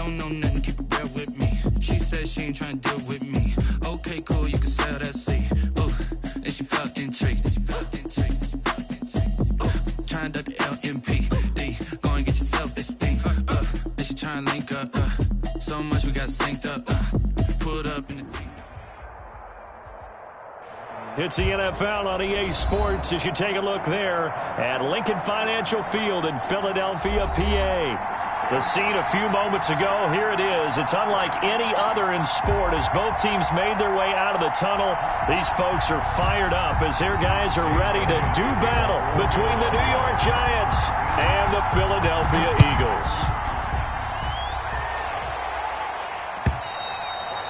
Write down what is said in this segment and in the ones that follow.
don't know nothing, keep it real with me. She said she ain't trying to deal with me. Okay, cool, you can sell that seat. Ooh, and she felt intrigued. Trying to duck the LMPD. Go and get your self-esteem. And she trying to link up. So much we got synced up. Pulled up in the deep. It's the NFL on EA Sports as you take a look there at Lincoln Financial Field in Philadelphia, PA. The scene a few moments ago, here it is. It's unlike any other in sport as both teams made their way out of the tunnel. These folks are fired up as their guys are ready to do battle between the New York Giants and the Philadelphia Eagles.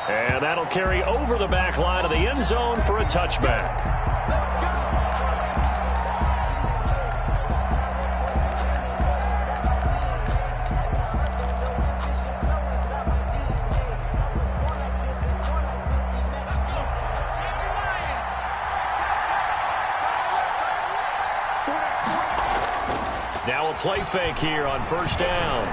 And that'll carry over the back line of the end zone for a touchback. Now a play fake here on first down.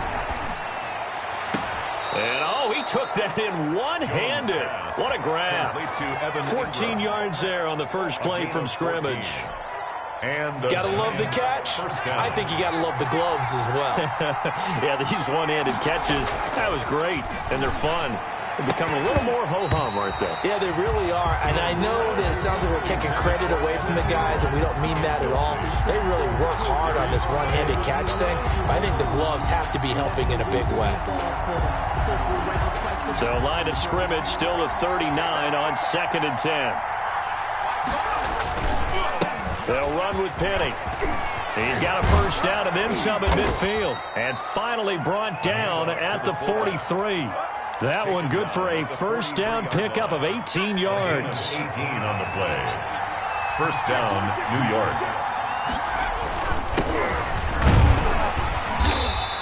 And, he took that in one-handed. What a grab. 14 yards there on the first play from scrimmage. Gotta love the catch. I think you gotta love the gloves as well. Yeah, these one-handed catches, that was great, and they're fun. They become a little more ho-hum, aren't they? Yeah, they really are. And I know that it sounds like we're taking credit away from the guys, and we don't mean that at all. They really work hard on this one-handed catch thing. But I think the gloves have to be helping in a big way. So line of scrimmage still to 39 on 2nd and 10. They'll run with Penny. He's got a first down and then some at midfield. And finally brought down at the 43. That one good for a first down pickup of 18 yards. 18 on the play. First down, New York.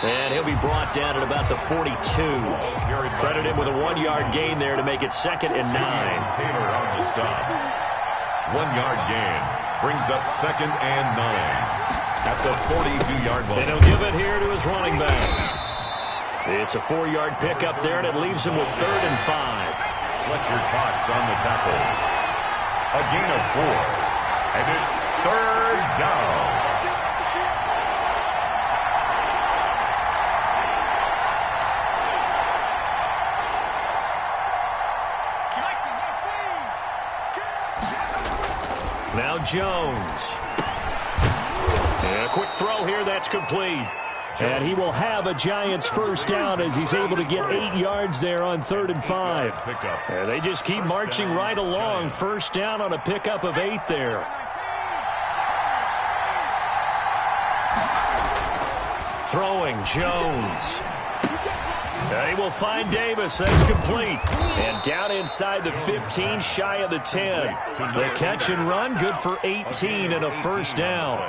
And he'll be brought down at about the 42. Credit him with a 1-yard gain there to make it 2nd and 9. Taylor on the stop. 1-yard gain. Brings up 2nd and 9. At the 42-yard line. And he'll give it here to his running back. It's a 4-yard pickup there, and it leaves him with 3rd and 5. Fletcher Cox on the tackle. A gain of 4. And it's 3rd down. Now Jones. And a quick throw here, that's complete. And he will have a Giants first down as he's able to get 8 yards there on 3rd and 5. And they just keep marching right along. First down on a pickup of 8 there. Throwing Jones. And he will find Davis. That's complete. And down inside the 15, shy of the 10. The catch and run, good for 18 and a first down.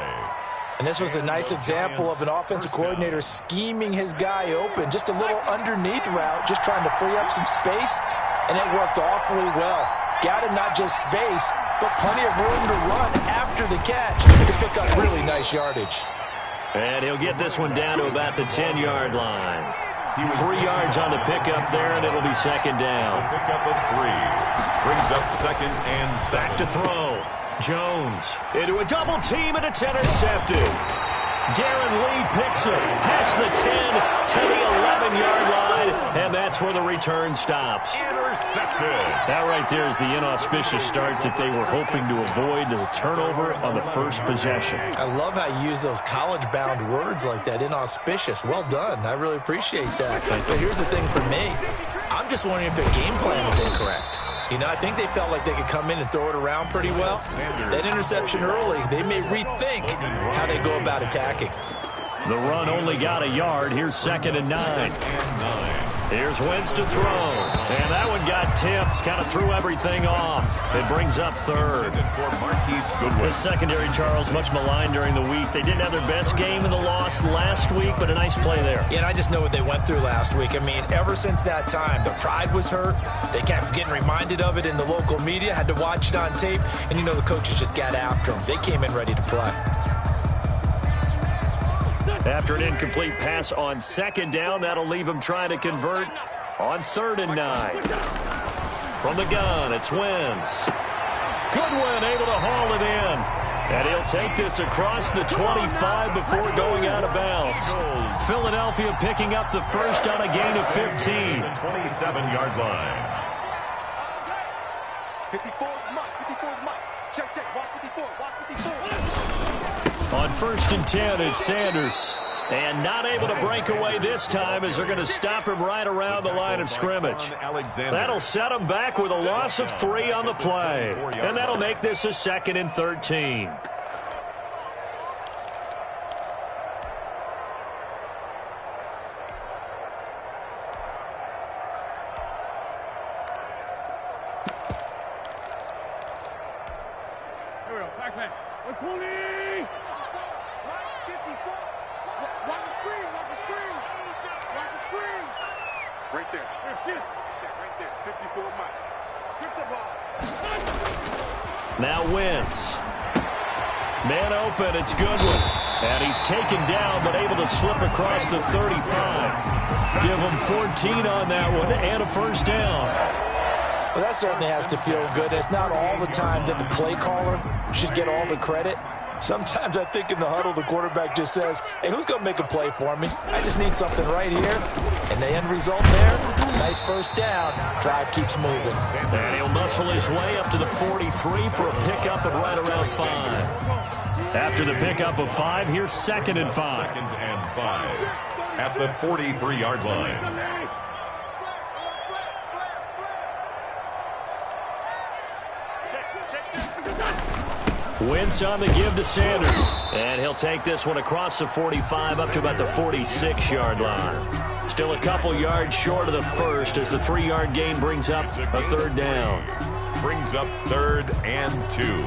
And this was a nice example of an offensive coordinator scheming his guy open. Just a little underneath route, just trying to free up some space. And it worked awfully well. Got him not just space, but plenty of room to run after the catch to pick up really nice yardage. And he'll get this one down to about the 10-yard line. 3 yards on the pickup there, and it'll be 2nd down. Pickup of 3. Brings up 2nd and 7. Back to throw. Jones into a double team, and it's intercepted. Darren Lee picks it past the 10 to the 11-yard line, and that's where the return stops. Intercepted. That right there is the inauspicious start that they were hoping to avoid, the turnover on the first possession. I love how you use those college-bound words like that, inauspicious. Well done. I really appreciate that. But here's the thing for me. I'm just wondering if their game plan was incorrect. You know, I think they felt like they could come in and throw it around pretty well. That interception early, they may rethink how they go about attacking. The run only got a yard. Here's 2nd and 9. Here's Wentz to throw. And that one got tipped. Kind of threw everything off. It brings up 3rd. This secondary, Charles, much maligned during the week. They didn't have their best game in the loss last week, but a nice play there. Yeah, and I just know what they went through last week. I mean, ever since that time, their pride was hurt. They kept getting reminded of it in the local media, had to watch it on tape, and you know the coaches just got after them. They came in ready to play. After an incomplete pass on second down, that'll leave him trying to convert on 3rd and 9. From the gun, it's Wentz. Goodwin able to haul it in. And he'll take this across the 25 before going out of bounds. Philadelphia picking up the first on a gain of 15. 27-yard line. 54 is Mike. 54 is Mike. Check, check. Watch 54. Watch 54. On 1st and 10, it's Sanders. And not able to break away this time as they're going to stop him right around the line of scrimmage. That'll set him back with a loss of 3 on the play. And that'll make this a 2nd and 13. Here we go. Backpack. 120. 54. Watch the screen. Watch the screen. Watch the screen. Right there. Right there. 54 Mike. Strip the ball. Now Wentz. Man open, it's Goodwin. And he's taken down, but able to slip across the 35. Give him 14 on that one and a first down. Well, that certainly has to feel good. It's not all the time that the play caller should get all the credit. Sometimes I think in the huddle, the quarterback just says, hey, who's going to make a play for me? I just need something right here. And the end result there, nice first down. Drive keeps moving. And he'll muscle his way up to the 43 for a pickup at right around 5. After the pickup of 5, here's 2nd and 5. 2nd and 5 at the 43-yard line. Wentz on the give to Sanders. And he'll take this one across the 45 up to about the 46-yard line. Still a couple yards short of the first as the 3-yard gain brings up a 3rd down. Brings up 3rd and 2.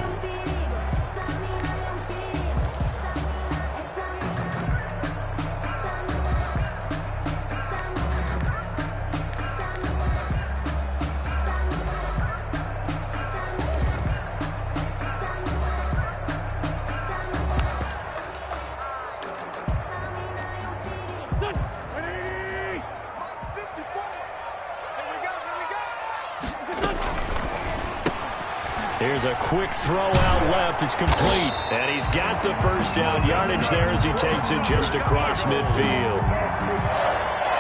Here's a quick throw out left. It's complete. And he's got the first down yardage there as he takes it just across midfield.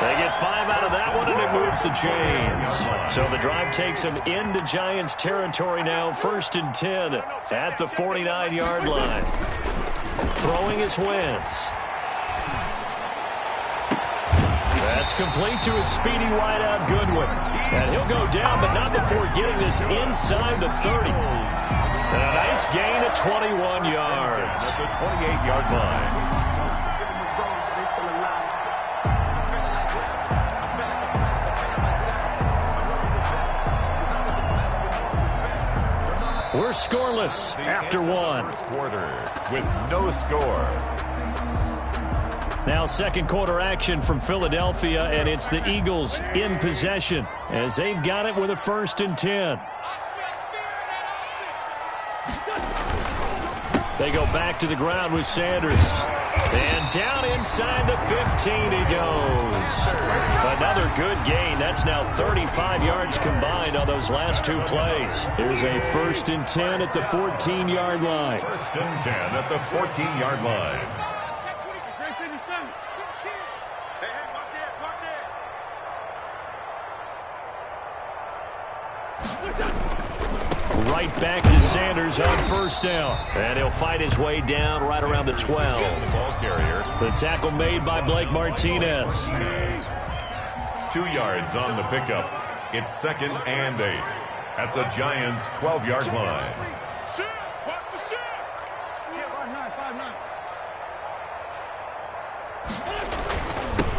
They get 5 out of that one, and it moves the chains. So the drive takes them into Giants territory now. 1st and 10 at the 49-yard line. Throwing is Wentz. That's complete to his speedy wideout, Goodwin. And he'll go down, but not before getting this inside the 30. And a nice gain at 21 yards. At the 28-yard line. We're scoreless after 1. Quarter with no score. Now 2nd quarter action from Philadelphia, and it's the Eagles in possession as they've got it with a 1st and 10. They go back to the ground with Sanders. And down inside the 15 he goes. Another good gain. That's now 35 yards combined on those last 2 plays. Here's a 1st and 10 at the 14-yard line. 1st and 10 at the 14-yard line. Right back to Sanders on 1st down. And he'll fight his way down right around the 12. Ball carrier. The tackle made by Blake Martinez. 2 yards on the pickup. It's 2nd and 8 at the Giants' 12-yard line. Watch the shot. 5-9.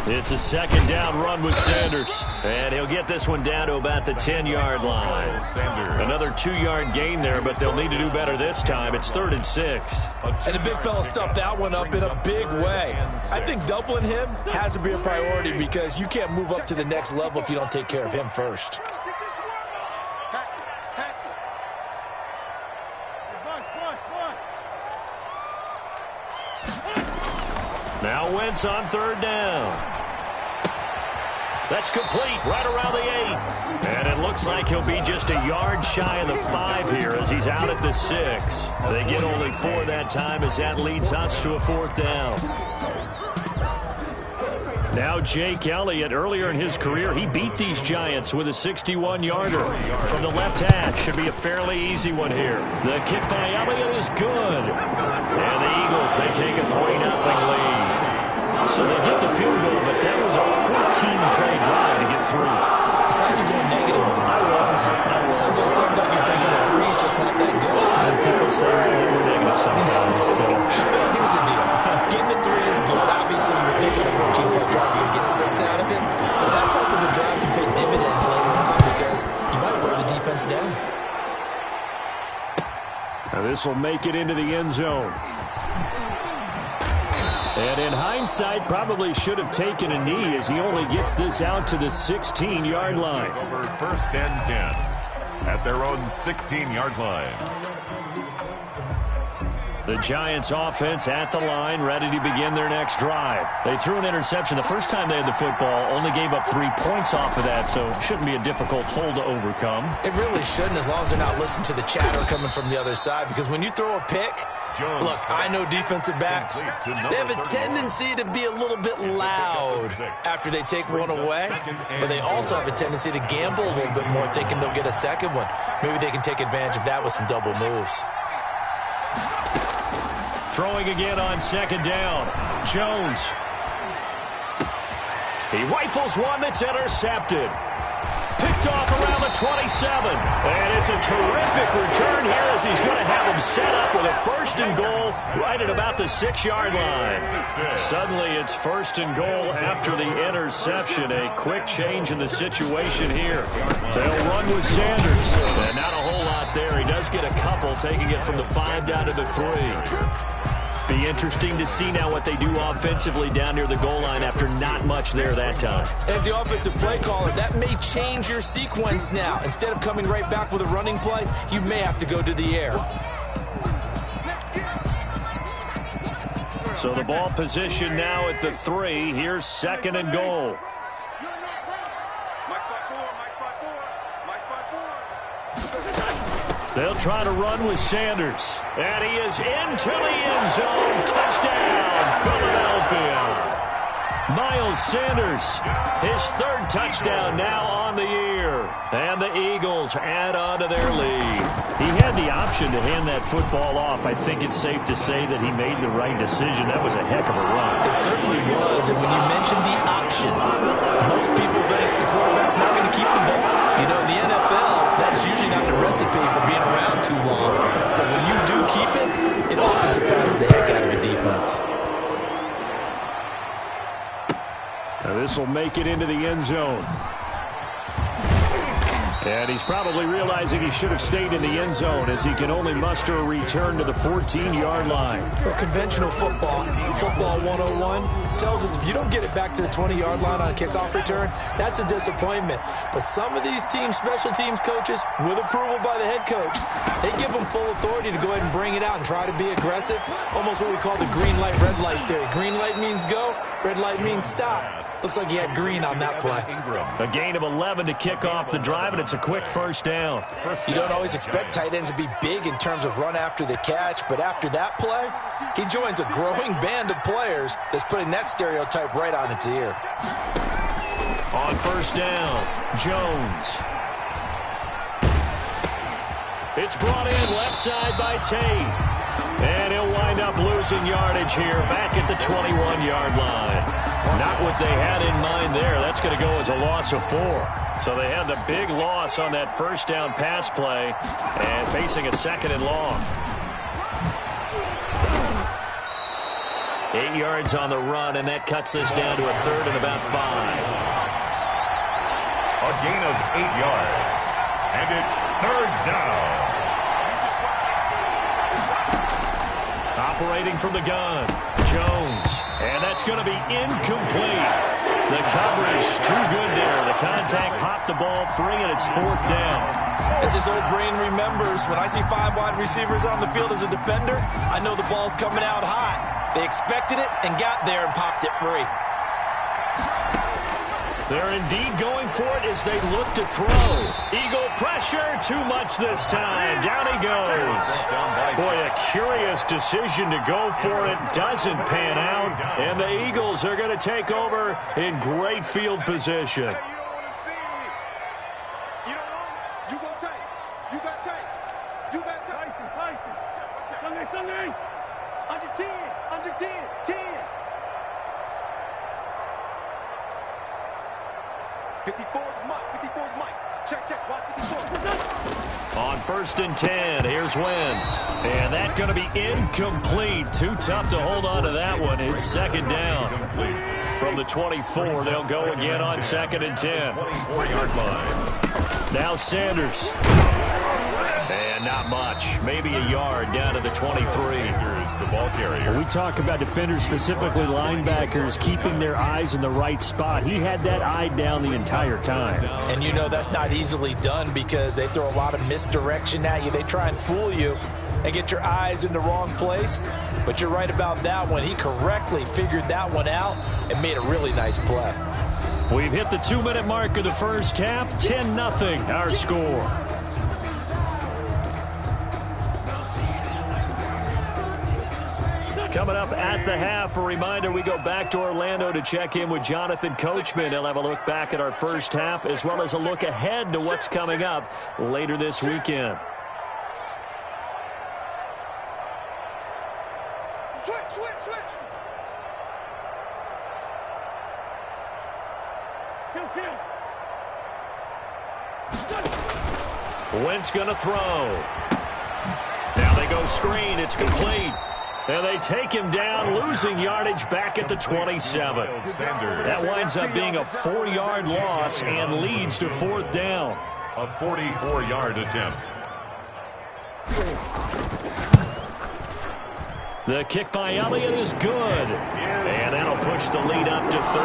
It's a 2nd down run with Sanders. And he'll get this one down to about the 10-yard line. Another 2-yard gain there, but they'll need to do better this time. It's 3rd and 6. And the big fella stuffed that one up in a big way. I think doubling him has to be a priority because you can't move up to the next level if you don't take care of him first. Now Wentz on third down. That's complete right around the 8. And it looks like he'll be just a yard shy of the 5 here as he's out at the 6. They get only 4 that time as that leads us to a 4th down. Now Jake Elliott, earlier in his career, he beat these Giants with a 61-yarder. From the left hash, should be a fairly easy one here. The kick by Elliott is good. And the Eagles, they take a 3-0 lead. So they get the field goal, but that was a 14-play drive to get through. It's like you're going negative. Sounds like you're thinking the 3 is just not that good. People say we're negative sometimes. Well, here's the deal. Getting the 3 is good. Obviously, you would think on a 14-play drive you're going to get 6 out of it. But that type of a drive can pay dividends later on because you might wear the defense down. Now this will make it into the end zone. And in hindsight, probably should have taken a knee as he only gets this out to the 16-yard line. Over 1st and 10 at their own 16-yard line. The Giants offense at the line, ready to begin their next drive. They threw an interception the first time they had the football, only gave up 3 points off of that, so it shouldn't be a difficult hole to overcome. It really shouldn't, as long as they're not listening to the chatter coming from the other side, because when you throw a pick, look, I know defensive backs, they have a tendency to be a little bit loud after they take one away, but they also have a tendency to gamble a little bit more, thinking they'll get a second one. Maybe they can take advantage of that with some double moves. Throwing again on 2nd down. Jones. He rifles one that's intercepted. Picked off around the 27. And it's a terrific return here as he's going to have him set up with a 1st and goal right at about the 6-yard line. Suddenly it's 1st and goal after the interception. A quick change in the situation here. They'll run with Sanders. And not a whole lot there. He does get a couple, taking it from the 5 down to the 3. Be interesting to see now what they do offensively down near the goal line after not much there that time. As the offensive play caller, that may change your sequence now. Instead of coming right back with a running play, you may have to go to the air. So the ball position now at the 3. Here's 2nd and goal. They'll try to run with Sanders. And he is into the end zone. Touchdown, Philadelphia. Miles Sanders, his 3rd touchdown now on the year. And the Eagles add on to their lead. He had the option to hand that football off. I think it's safe to say that he made the right decision. That was a heck of a run. It certainly was. And when you mentioned the option, most people think the quarterback's not going to keep the ball. You know, in the NFL, that's usually not the recipe for being around too long. So when you do keep it, it often surprises the heck out of a defense. Now this will make it into the end zone. And he's probably realizing he should have stayed in the end zone as he can only muster a return to the 14-yard line. Well, conventional football 101, tells us if you don't get it back to the 20-yard line on a kickoff return, that's a disappointment. But some of these teams, special teams coaches, with approval by the head coach, they give them full authority to go ahead and bring it out and try to be aggressive. Almost what we call the green light, red light theory. Green light means go, red light means stop. Looks like he had green on that play. A gain of 11 to kick off the drive, and it's a quick 1st down. You don't always expect tight ends to be big in terms of run after the catch, but after that play, he joins a growing band of players that's putting that stereotype right on its ear. On 1st down, Jones. It's brought in left side by Tate. And he'll wind up losing yardage here back at the 21-yard line. Not what they had in mind there. That's going to go as a loss of 4. So they had the big loss on that 1st down pass play and facing a 2nd and long. 8 yards on the run, and that cuts this down to a 3rd and about 5. A gain of 8 yards. And it's 3rd down. Operating from the gun, Jones. And that's going to be incomplete. The coverage too good there. The contact popped the ball free, and it's 4th down. As his old brain remembers, when I see 5 wide receivers on the field as a defender, I know the ball's coming out hot. They expected it and got there and popped it free. They're indeed going for it as they look to throw. Eagle pressure, too much this time. Down he goes. Boy, a curious decision to go for it. Doesn't pan out. And the Eagles are going to take over in great field position. Under 10, under 10, 10. 54's Mike, 54's Mike. Check, check, watch 54. On 1st and 10, here's Wentz. And that's going to be incomplete. Too tough to hold on to that one. It's 2nd down. From the 24, they'll go again on 2nd and 10. 24-yard line. Now Sanders. And not much. Maybe a yard down to the 23. The ball carrier. We talk about defenders, specifically linebackers, keeping their eyes in the right spot. He had that eye down the entire time. And you know that's not easily done because they throw a lot of misdirection at you. They try and fool you and get your eyes in the wrong place. But you're right about that one. He correctly figured that one out and made a really nice play. We've hit the 2-minute mark of the first half. 10-0 our score. Coming up at the half, a reminder, we go back to Orlando to check in with Jonathan Coachman. He'll have a look back at our first half as well as a look ahead to what's coming up later this weekend. Switch. Kill. Wentz going to throw. Now they go screen. It's complete. And they take him down, losing yardage back at the 27. That winds up being a 4-yard loss and leads to 4th down. A 44-yard attempt. The kick by Elliott is good. And that'll push the lead up to 13-0. The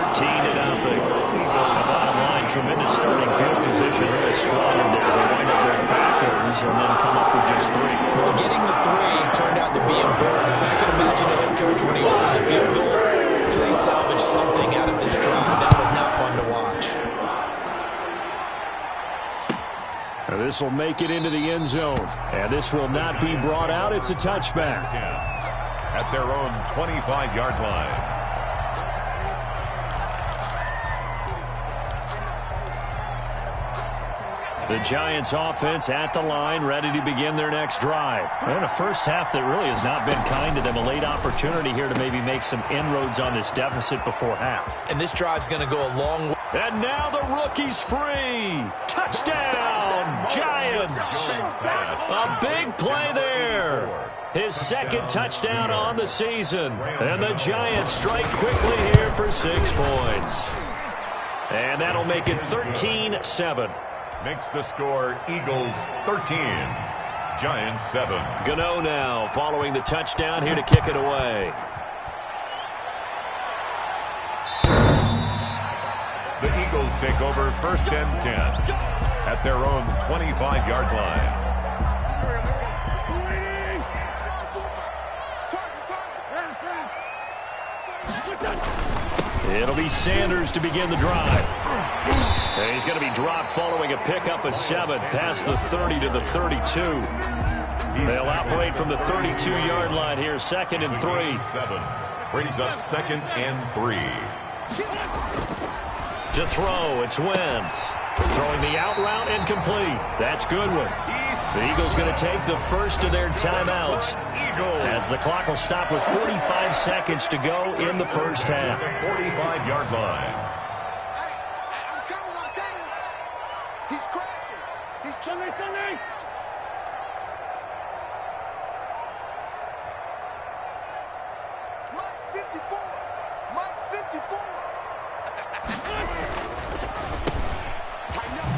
bottom line, tremendous starting field position. Really squandered there as they wind up going backwards and then come up with just 3. Well, getting the 3 turned out to be important. I can imagine a head coach when he opened the field goal. Please salvage something out of this drive. That was not fun to watch. This will make it into the end zone. And this will not be brought out. It's a touchback. At their own 25-yard line. The Giants offense at the line, ready to begin their next drive. And a first half that really has not been kind to them. A late opportunity here to maybe make some inroads on this deficit before half. And this drive's going to go a long way. And now the rookie's free. Touchdown, Giants. A big play there. His 2nd touchdown on the season. And the Giants strike quickly here for 6 points. And that'll make it 13-7. Makes the score Eagles 13, Giants 7. Gano now following the touchdown here to kick it away. The Eagles take over 1st and 10 at their own 25-yard line. It'll be Sanders to begin the drive. And he's going to be dropped following a pickup of 7 past the 30 to the 32. They'll operate from the 32-yard line here, 2nd and 3. 7 brings up 2nd and 3. To throw, it's Wentz. Throwing the out route and complete. That's Goodwin. The Eagles going to take the first of their timeouts as the clock will stop with 45 seconds to go in the first half. 45-yard line. I'm coming. He's crashing. He's chilling. Mike's 54. Mike's 54. Tighten up.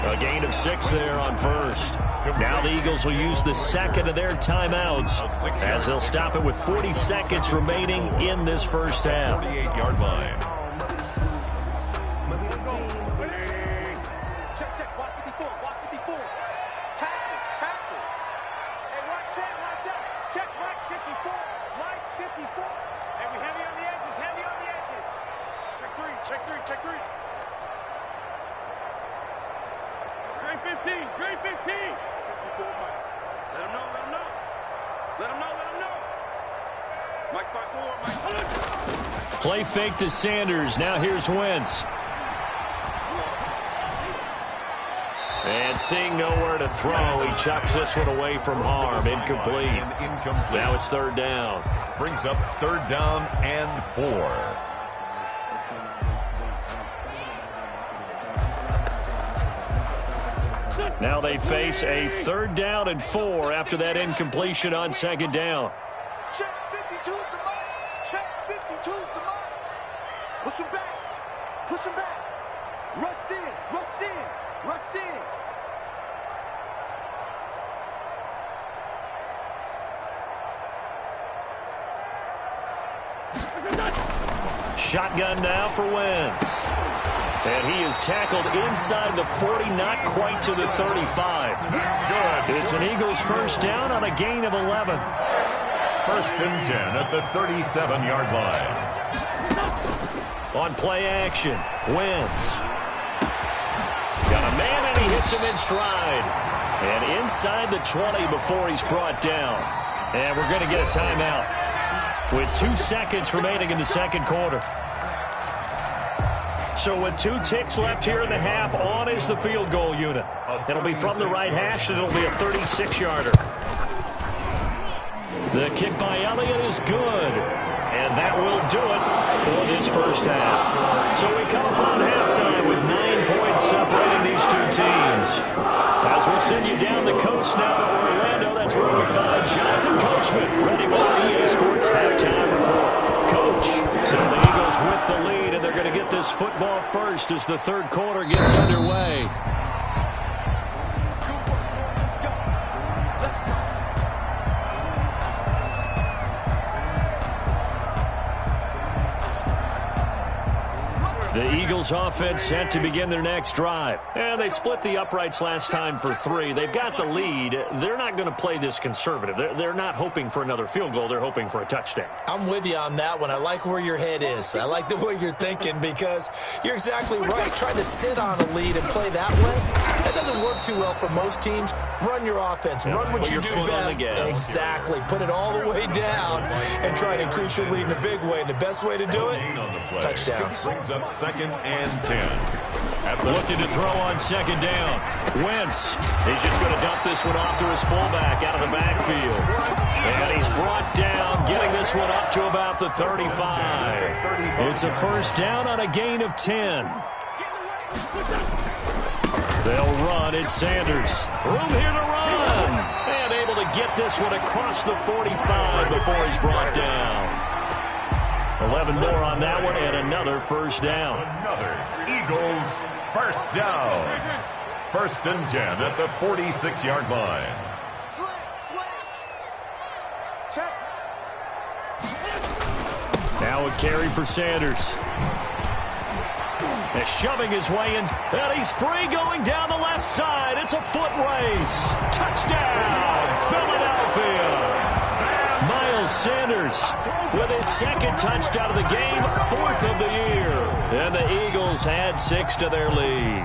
A gain of 6 there on first. Now the Eagles will use the 2nd of their timeouts as they'll stop it with 40 seconds remaining in this first half. 48-yard line. Check. Watch 54. Tackle. Hey, watch that. Check right. check three. Grade 15, grade 15. 54 Mike. Let him know, let him know. Let him know, let him know. Mike's by 4, Mike. Play fake to Sanders. Now here's Wentz. And seeing nowhere to throw, he chucks this one away from harm. Incomplete. Now it's third down. Brings up third down and 4. Now they face a third down and 4 after that incompletion on second down. Check 52's the Mike. Check 52's the Mike. Push him back. Push him back. Rush in. Rush in. Rush in. Shotgun now for Wentz. And he is tackled inside the 40, not quite to the 35. Good. It's an Eagles first down on a gain of 11. First and 10 at the 37-yard line. On play action, Wentz. Got a man and he hits him in stride. And inside the 20 before he's brought down. And we're going to get a timeout with 2 seconds remaining in the second quarter. So with 2 ticks left here in the half, on is the field goal unit. It'll be from the right hash, and it'll be a 36-yarder. The kick by Elliott is good, and that will do it for this first half. So we come upon halftime with 9 points separating these two teams. As we'll send you down the coast now to Orlando, that's where we find Jonathan Coachman, ready with our EA Sports halftime report. Coach, so the Eagles with the lead, and they're going to get this football first as the third quarter gets underway. The Eagles offense set to begin their next drive. And they split the uprights last time for 3. They've got the lead. They're not going to play this conservative. They're not hoping for another field goal. They're hoping for a touchdown. I'm with you on that one. I like where your head is. I like the way you're thinking because you're exactly right. Trying to sit on a lead and play that way, that doesn't work too well for most teams. Run your offense. Run what you do best. Exactly. Put it all the way down and try to increase your lead in a big way. And the best way to do it, touchdowns. Brings up second and 10. Looking to throw on second down. Wentz. He's just going to dump this one off to his fullback out of the backfield. And he's brought down, getting this one up to about the 35. It's a first down on a gain of 10. They'll run. It's Sanders. Room here to run. And able to get this one across the 45 before he's brought down. 11 more on that one, and another first down. Another Eagles first down. First and 10 at the 46-yard line. Check. Now a carry for Sanders. And shoving his way in, and he's free going down the left side. It's a foot race. Touchdown, Philadelphia. Miles Sanders with his second touchdown of the game, 4th of the year. And the Eagles had 6 to their lead.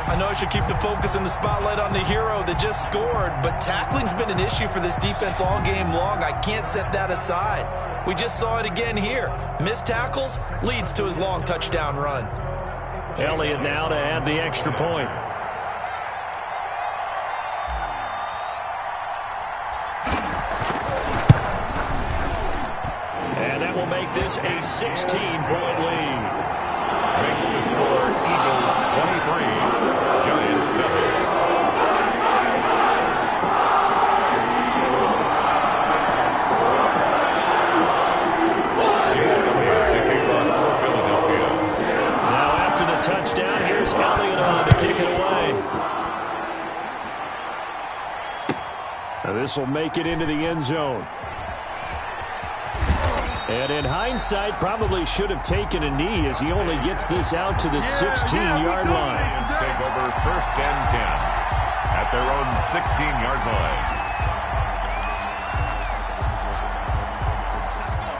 I know I should keep the focus and the spotlight on the hero that just scored, but tackling's been an issue for this defense all game long. I can't set that aside. We just saw it again here. Missed tackles leads to his long touchdown run. Elliott now to add the extra point. Will make this a 16-point lead. Makes the score Eagles 23, Giants 7. Now after the touchdown, here's Elliott on to kick it away. Now this will make it into the end zone. And in hindsight, probably should have taken a knee as he only gets this out to the 16-yard line. Giants take over first and 10 at their own 16-yard line.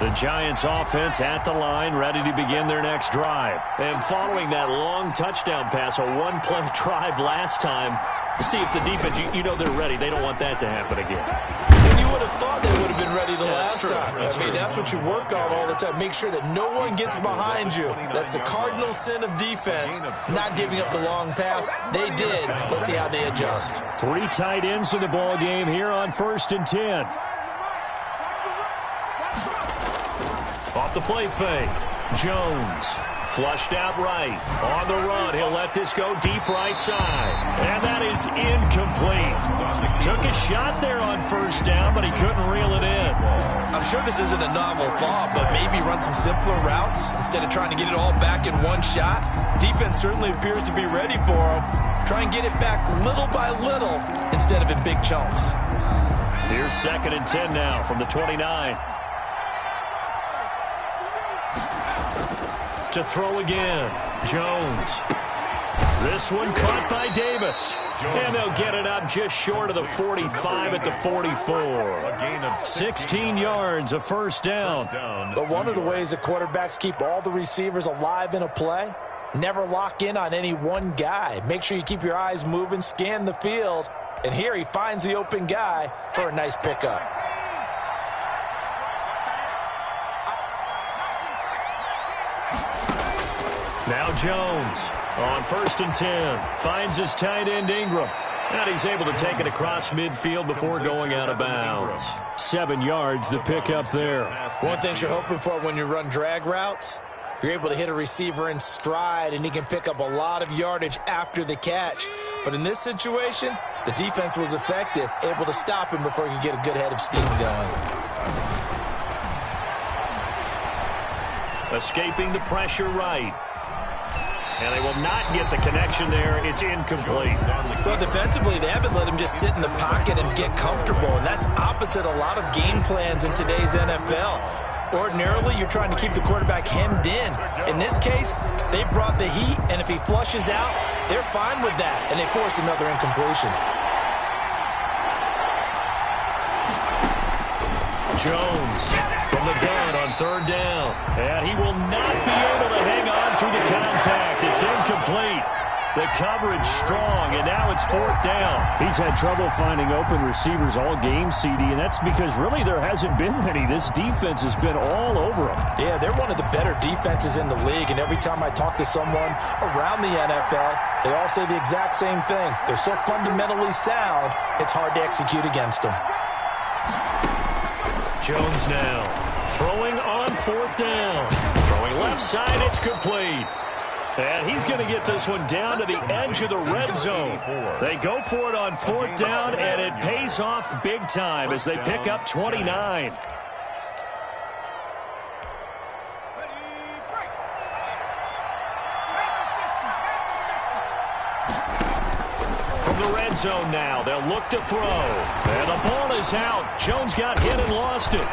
The Giants offense at the line, ready to begin their next drive. And following that long touchdown pass, a one-play drive last time, to see if the defense, you know they're ready. They don't want that to happen again. And you would have thought they would have been ready the last time. That's what you work on all the time. Make sure that no one gets behind you. That's the cardinal sin of defense, not giving up the long pass. They did. Let's see how they adjust. 3 tight ends in the ball game here on 1st and 10. Off the play fake. Jones flushed out right. On the run, he'll let this go deep right side. And that is incomplete. Took a shot there on 1st down, but he couldn't reel it in. I'm sure this isn't a novel thought, but maybe run some simpler routes instead of trying to get it all back in one shot. Defense certainly appears to be ready for him. Try and get it back little by little instead of in big chunks. Here's 2nd and 10 now from the 29. To throw again. Jones. This one caught by Davis. And they'll get it up just short of the 45 at the 44. 16 yards, a 1st down. But one of the ways that quarterbacks keep all the receivers alive in a play, never lock in on any one guy. Make sure you keep your eyes moving, scan the field. And here he finds the open guy for a nice pickup. Now Jones on 1st and 10. Finds his tight end Ingram. And he's able to take it across midfield before going out of bounds. 7 yards, the pickup there. One thing you're hoping for when you run drag routes, you're able to hit a receiver in stride and he can pick up a lot of yardage after the catch. But in this situation, the defense was effective, able to stop him before he could get a good head of steam going. Escaping the pressure right. And they will not get the connection there. It's incomplete. Well, defensively, they haven't let him just sit in the pocket and get comfortable, and that's opposite a lot of game plans in today's NFL. Ordinarily, you're trying to keep the quarterback hemmed in. In this case, they brought the heat, and if he flushes out, they're fine with that, and they force another incompletion. Jones from the gun on 3rd down. And he will not be able to hang on through the contact. It's incomplete. The coverage strong, and now it's 4th down. He's had trouble finding open receivers all game, CD, and that's because really there hasn't been many. This defense has been all over him. Yeah, they're one of the better defenses in the league, and every time I talk to someone around the NFL, they all say the exact same thing. They're so fundamentally sound, it's hard to execute against them. Jones now throwing on 4th down. Throwing left side, it's complete. And he's going to get this one down to the edge of the red zone. They go for it on 4th down, and it pays off big time as they pick up 29. From the red zone now, they'll look to throw. And the ball is out. Jones got hit and lost it.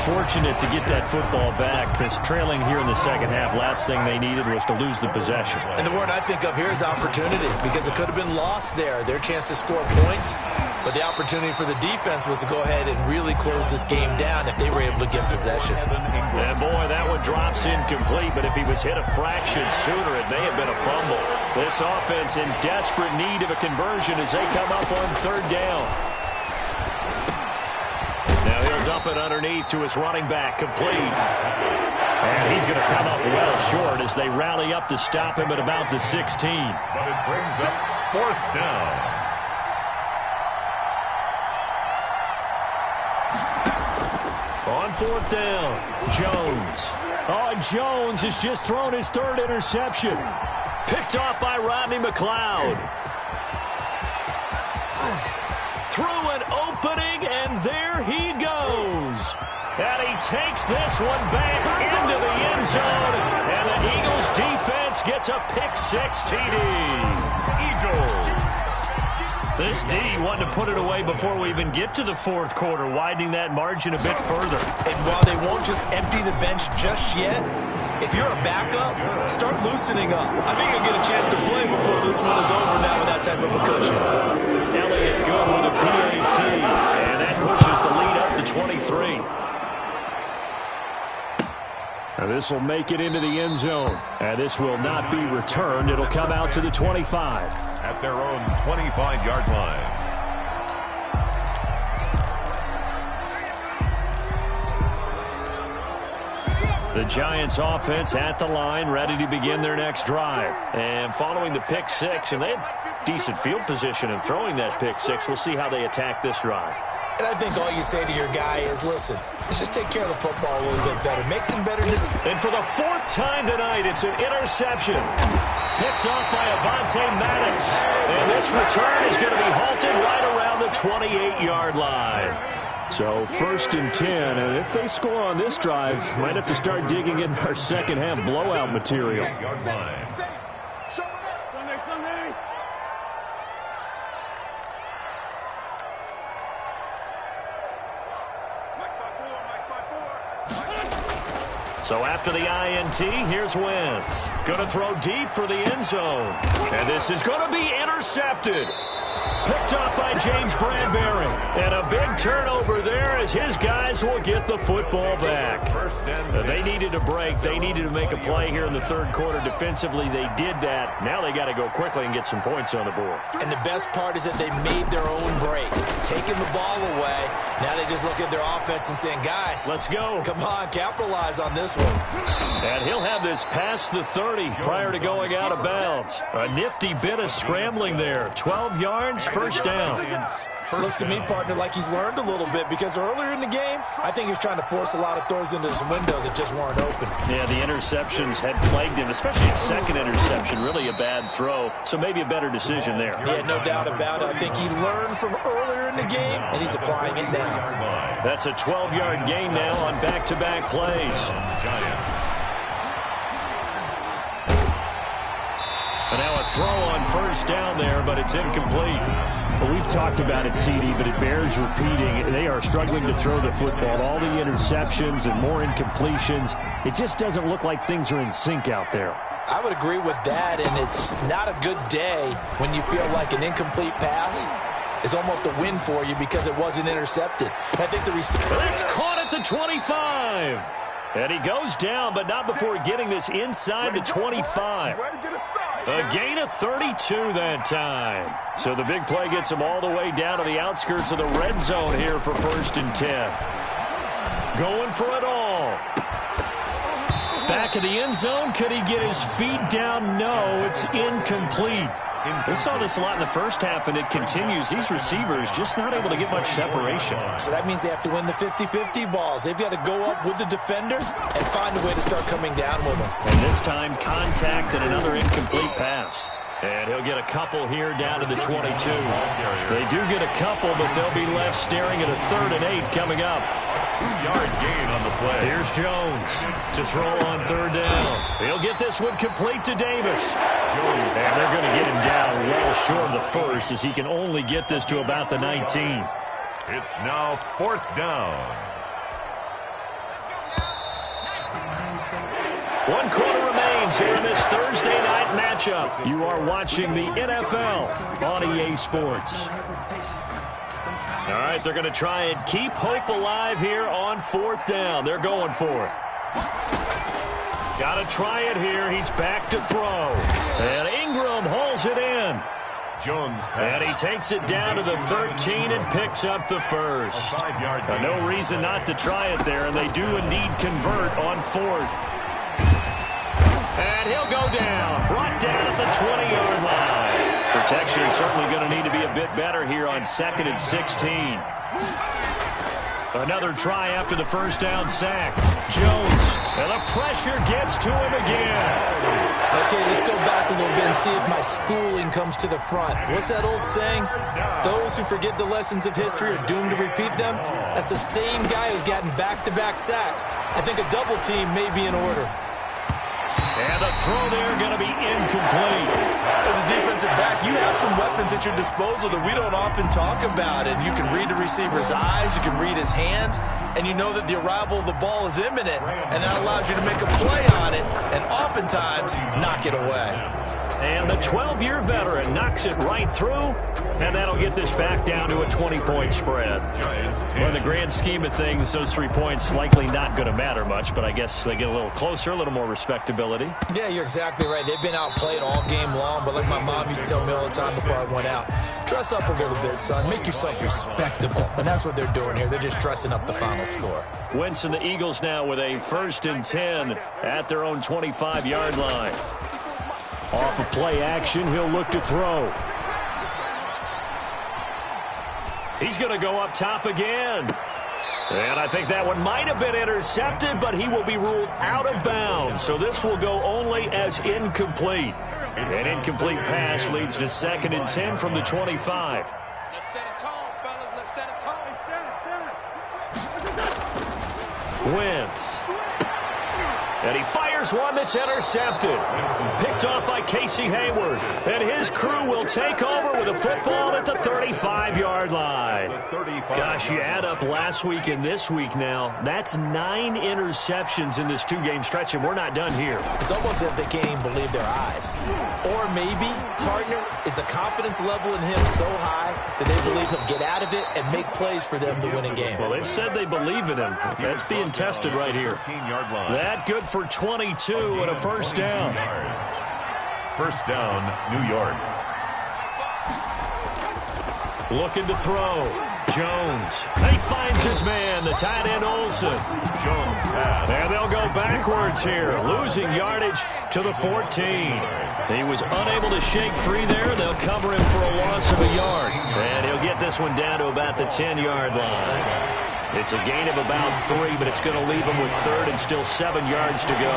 Fortunate to get that football back because trailing here in the second half, last thing they needed was to lose the possession. And the word I think of here is opportunity because it could have been lost there, their chance to score points. But the opportunity for the defense was to go ahead and really close this game down if they were able to get possession. And boy, that one drops incomplete, but if he was hit a fraction sooner, it may have been a fumble. This offense in desperate need of a conversion as they come up on 3rd down. Now he'll dump it underneath to his running back, complete. And he's going to come up well short as they rally up to stop him at about the 16. But it brings up 4th down. On 4th down, Jones. Oh, and Jones has just thrown his 3rd interception. Picked off by Rodney McLeod. Through an opening, and there he goes. And he takes this one back into the end zone. And the Eagles defense gets a pick-6 TD. Eagles. This D wanted to put it away before we even get to the 4th quarter, widening that margin a bit further. And while they won't just empty the bench just yet, if you're a backup, start loosening up. I think you'll get a chance to play before this one is over now with that type of a cushion. Elliott good with a PAT, and that pushes the lead up to the 23. And this will make it into the end zone. And this will not be returned. It'll come out to the 25. At their own 25-yard line. The Giants offense at the line, ready to begin their next drive. And following the pick six, and they had decent field position in throwing that pick six. We'll see how they attack this drive. And I think all you say to your guy is, listen, let's just take care of the football a little bit better. Make some better decisions. And for the fourth time tonight, it's an interception. Picked off by Avonte Maddox. And this return is going to be halted right around the 28-yard line. So 1st and 10, and if they score on this drive, might have to start digging in our second half blowout material. So after the INT, here's Wentz. Going to throw deep for the end zone. And this is going to be intercepted. Picked up by James Bradbury. And a big turnover there as his guys will get the football back. They needed a break. They needed to make a play here in the third quarter defensively. They did that. Now they got to go quickly and get some points on the board. And the best part is that they made their own break. Taking the ball away. Now they just look at their offense and saying, guys, let's go. Come on, capitalize on this one. And he'll have this past the 30 prior to going out of bounds. A nifty bit of scrambling there. 12 yards, first down. Looks to me, partner, like he's learned a little bit because earlier in the game, I think he was trying to force a lot of throws into some windows that just weren't open. Yeah, the interceptions had plagued him, especially his second interception, really a bad throw. So maybe a better decision there. Yeah, no doubt about it. I think he learned from earlier in the game, and he's applying it now. That's a 12-yard gain now on back-to-back plays. And now a throw on first down there, but it's incomplete. Well, we've talked about it, CD, but it bears repeating. They are struggling to throw the football. All the interceptions and more incompletions. It just doesn't look like things are in sync out there. I would agree with that, and it's not a good day when you feel like an incomplete pass is almost a win for you because it wasn't intercepted. I think the receiver... That's caught at the 25. And he goes down, but not before getting this inside the 25. A gain of 32 that time. So the big play gets him all the way down to the outskirts of the red zone here for 1st and 10. Going for it all. Back of the end zone. Could he get his feet down? No, it's incomplete. We saw this a lot in the first half, and it continues. These receivers just not able to get much separation. So that means they have to win the 50-50 balls. They've got to go up with the defender and find a way to start coming down with them. And this time, contact and another incomplete pass. And he'll get a couple here down to the 22. They do get a couple, but they'll be left staring at a 3rd and 8 coming up. 2-yard gain on the play. Here's Jones to throw on 3rd down. He'll get this one complete to Davis. And they're going to get him down well short of the first as he can only get this to about the 19. It's now 4th down. 1 quarter remains here in this Thursday night matchup. You are watching the NFL on EA Sports. All right, they're going to try and keep hope alive here on 4th down. They're going for it. Got to try it here. He's back to throw. And Ingram hauls it in. Jones. And he takes it down to the 13 and picks up the first. No reason not to try it there, and they do indeed convert on 4th. And he'll go down. Brought down at the 20-yard line. Protection is certainly going to need to be a bit better here on 2nd and 16. Another try after the first down sack. Jones, and the pressure gets to him again. Okay, let's go back a little bit and see if my schooling comes to the front. What's that old saying? Those who forget the lessons of history are doomed to repeat them. That's the same guy who's gotten back-to-back sacks. I think a double team may be in order. And the throw there going to be incomplete. As a defensive back, you have some weapons at your disposal that we don't often talk about. And you can read the receiver's eyes, you can read his hands, and you know that the arrival of the ball is imminent. And that allows you to make a play on it and oftentimes knock it away. And the 12-year veteran knocks it right through, and that'll get this back down to a 20-point spread. Well, in the grand scheme of things, those 3 points likely not going to matter much, but I guess they get a little closer, a little more respectability. Yeah, you're exactly right. They've been outplayed all game long, but like my mom used to tell me all the time before I went out, dress up a little bit, son. Make yourself respectable. And that's what they're doing here. They're just dressing up the final score. Wentz and the Eagles now with a 1st and 10 at their own 25-yard line. Off of play action, he'll look to throw. He's going to go up top again. And I think that one might have been intercepted, but he will be ruled out of bounds. So this will go only as incomplete. An incomplete pass leads to 2nd and 10 from the 25. Let's set a tone, fellas. Let's set a tone. Wentz. And he fires one that's intercepted. Picked off by Casey Hayward. And his crew will take over with a football at the 35-yard line. Gosh, you add up last week and this week now. That's 9 interceptions in this 2-game stretch, and we're not done here. It's almost as if they can't even believe their eyes. Or maybe, partner, is the confidence level in him so high that they believe he'll get out of it and make plays for them to win a game. Well, they've said they believe in him. That's being tested right here. That good for 22 and a 1st down. 1st down, New York. Looking to throw. Jones. He finds his man, the tight end Olsen. Jones pass. And they'll go backwards here, losing yardage to the 14. He was unable to shake free there. They'll cover him for a loss of a yard. And he'll get this one down to about the 10-yard line. It's a gain of about 3, but it's going to leave him with 3rd and still 7 yards to go.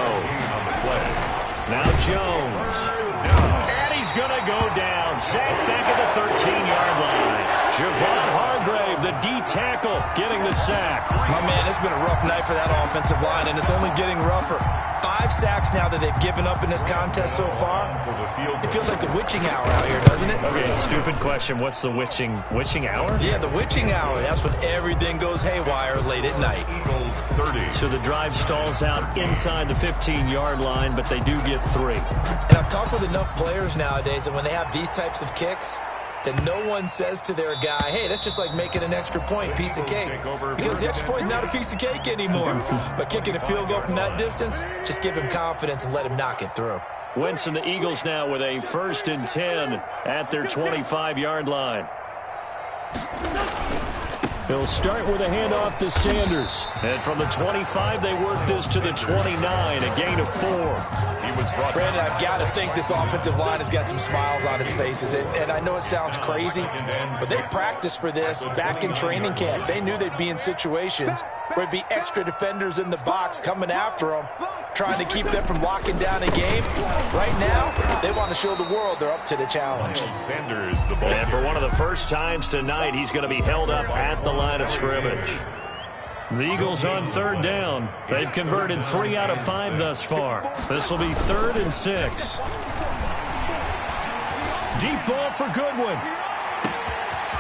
Now Jones. And he's going to go down. Sacked back at the 13-yard line. Javon Hargrave, the D tackle, getting the sack. My man, it's been a rough night for that offensive line, and it's only getting rougher. 5 sacks now that they've given up in this contest so far. It feels like the witching hour out here, doesn't it? Okay, stupid question. What's the witching hour? Yeah, the witching hour. That's when everything goes haywire late at night. Eagles 30. So the drive stalls out inside the 15-yard line, but they do get 3. And I've talked with enough players nowadays that when they have these types of kicks, that no one says to their guy, hey, that's just like making an extra point, piece of cake. Because the extra point is not a piece of cake anymore. But kicking a field goal from that distance, just give him confidence and let him knock it through. Wentz and the Eagles now with a 1st and 10 at their 25-yard line. He'll start with a handoff to Sanders. And from the 25, they work this to the 29, a gain of 4. Brandon, I've got to think this offensive line has got some smiles on its faces. And I know it sounds crazy, but they practiced for this back in training camp. They knew they'd be in situations where it'd be extra defenders in the box coming after them, trying to keep them from locking down a game. Right now, they want to show the world they're up to the challenge. Sanders, the ball. And for one of the first times tonight, he's going to be held up at the line of scrimmage. The Eagles on 3rd down. They've converted 3 out of 5 thus far. This will be 3rd and 6. Deep ball for Goodwin.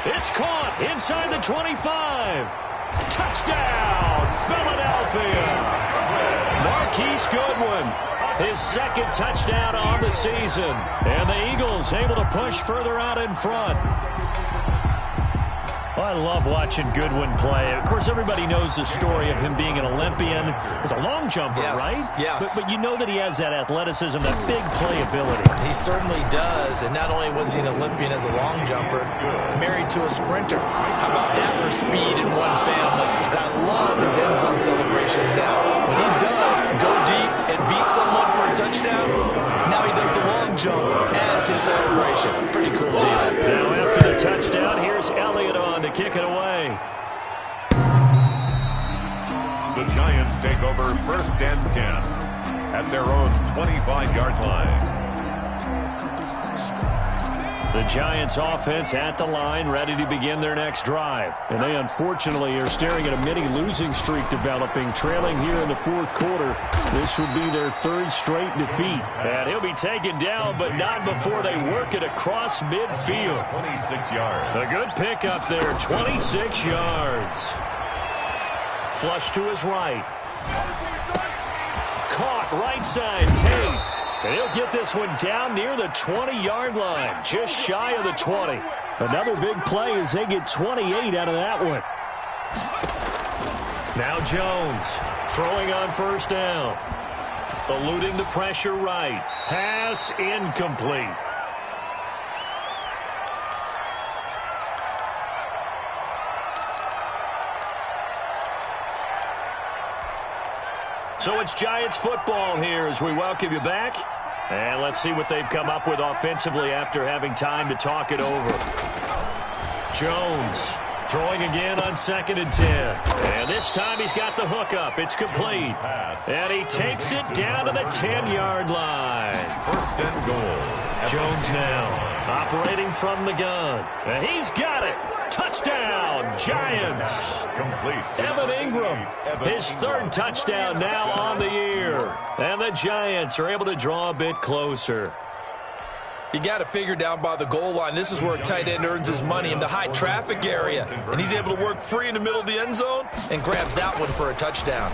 It's caught inside the 25. Touchdown, Philadelphia. Marquise Goodwin, his 2nd touchdown on the season. And the Eagles able to push further out in front. Well, I love watching Goodwin play. Of course, everybody knows the story of him being an Olympian as a long jumper, yes, right? Yes. But you know that he has that athleticism, that big playability. He certainly does. And not only was he an Olympian as a long jumper, married to a sprinter. How about that for speed in one family? And I love his end zone celebrations now. When he does go deep and beat someone for a touchdown, now he does the long jump as his celebration. Pretty cool deal. Now after the touchdown, here's Elliott on to kick it away. The Giants take over 1st and 10 at their own 25-yard line. The Giants offense at the line, ready to begin their next drive. And they unfortunately are staring at a mini losing streak developing, trailing here in the 4th quarter. This would be their 3rd straight defeat. And he'll be taken down, but not before they work it across midfield. 26 yards. A good pickup there, 26 yards. Flush to his right. Caught right side, Tate. And he'll get this one down near the 20-yard line, just shy of the 20. Another big play as they get 28 out of that one. Now Jones throwing on first down. Eluding the pressure right. Pass incomplete. So it's Giants football here as we welcome you back. And let's see what they've come up with offensively after having time to talk it over. Jones throwing again on 2nd and 10. And this time he's got the hook up. It's complete. And he takes it down to the 10-yard line. First and goal. Jones now operating from the gun. And he's got it. Touchdown, Giants. Complete. Evan Ingram, his 3rd touchdown now on the year. And the Giants are able to draw a bit closer. You got to figure down by the goal line. This is where a tight end earns his money in the high traffic area. And he's able to work free in the middle of the end zone and grabs that one for a touchdown.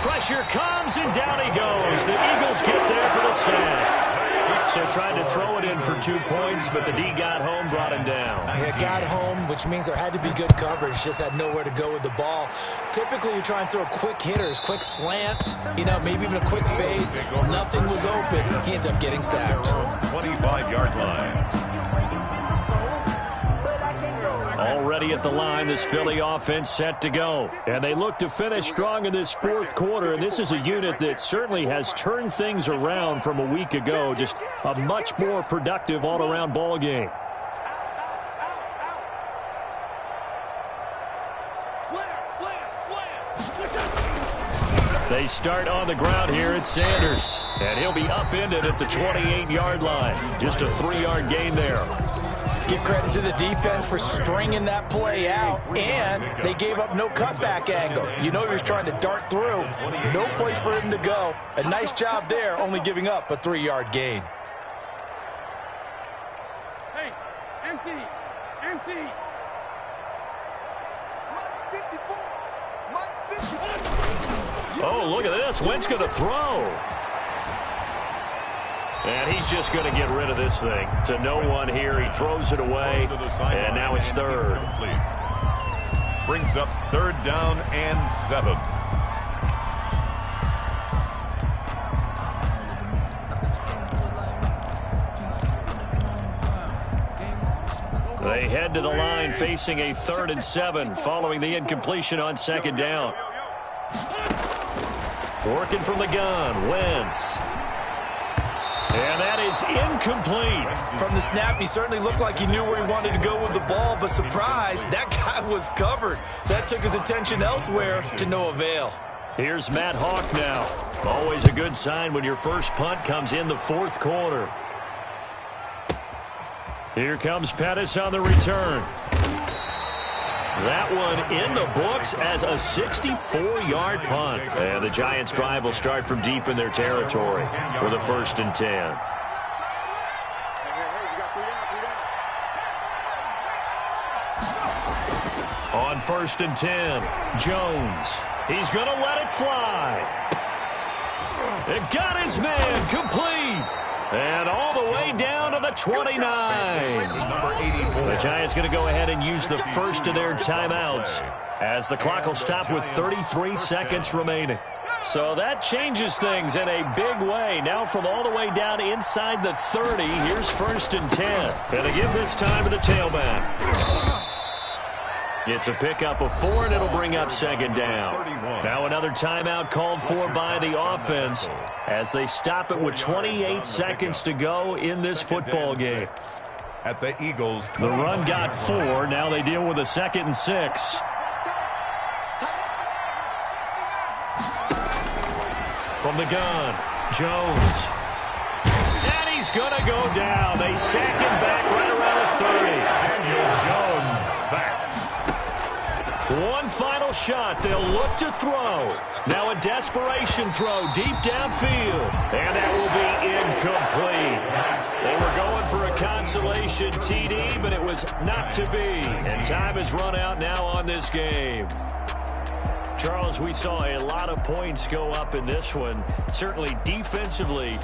Pressure comes and down he goes. The Eagles get there for the sack. So tried to throw it in for 2 points, but the D got home, brought him down. Yeah, got home, which means there had to be good coverage. Just had nowhere to go with the ball. Typically, you try and throw quick hitters, quick slants, maybe even a quick fade. Nothing was open. He ends up getting sacked. 25-yard line. Already at the line, this Philly offense set to go. And they look to finish strong in this 4th quarter. And this is a unit that certainly has turned things around from a week ago. Just a much more productive all-around ball game. They start on the ground here at Sanders. And he'll be upended at the 28-yard line. Just a 3-yard gain there. Give credit to the defense for stringing that play out, and they gave up no cutback angle. He was trying to dart through. No place for him to go. A nice job there, only giving up a 3-yard gain. Hey, empty. Mike 54. Mike 54. Oh, look at this. Wentz going to throw. And he's just going to get rid of this thing. To no one here. He throws it away. And now it's 3rd. Brings up 3rd down and 7. They head to the line facing a 3rd and 7 following the incompletion on 2nd down. Working from the gun. Wentz. And that is incomplete. From the snap, he certainly looked like he knew where he wanted to go with the ball, but surprise, that guy was covered. So that took his attention elsewhere to no avail. Here's Matt Hawk now. Always a good sign when your first punt comes in the 4th quarter. Here comes Pettis on the return. That one in the books as a 64-yard punt. And the Giants' drive will start from deep in their territory with a 1st and 10. On 1st and 10, Jones. He's going to let it fly. It got his man complete. And all the way down to the 29. The Giants going to go ahead and use the first of their timeouts as the clock will stop with 33 seconds remaining. So that changes things in a big way. Now from all the way down inside the 30, here's 1st and 10. And they give this time to the tailback. It's a pickup of 4, and it'll bring up 2nd down. Now another timeout called for by the offense as they stop it with 28 seconds to go in this football game. At the Eagles, the run got 4. Now they deal with a 2nd and 6. From the gun, Jones. And he's going to go down. They sack him back right around the 30. Daniel Jones sacked. One final shot. They'll look to throw. Now a desperation throw deep downfield. And that will be incomplete. They were going for a consolation TD, but it was not to be. And time has run out now on this game. Charles, we saw a lot of points go up in this one. Certainly defensively,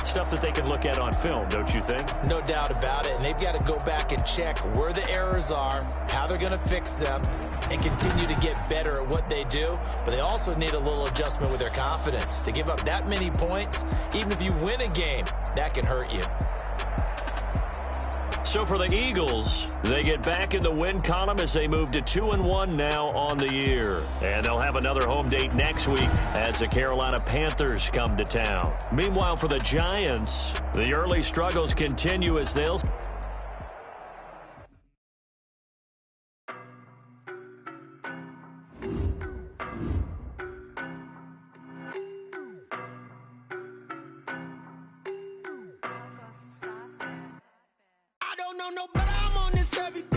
stuff that they can look at on film, don't you think? No doubt about it. And they've got to go back and check where the errors are, how they're going to fix them, and continue to get better at what they do. But they also need a little adjustment with their confidence. To give up that many points, even if you win a game, that can hurt you. So for the Eagles, they get back in the win column as they move to 2-1 now on the year. And they'll have another home date next week as the Carolina Panthers come to town. Meanwhile, for the Giants, the early struggles continue as they'll... I don't know no better, I'm on this every day.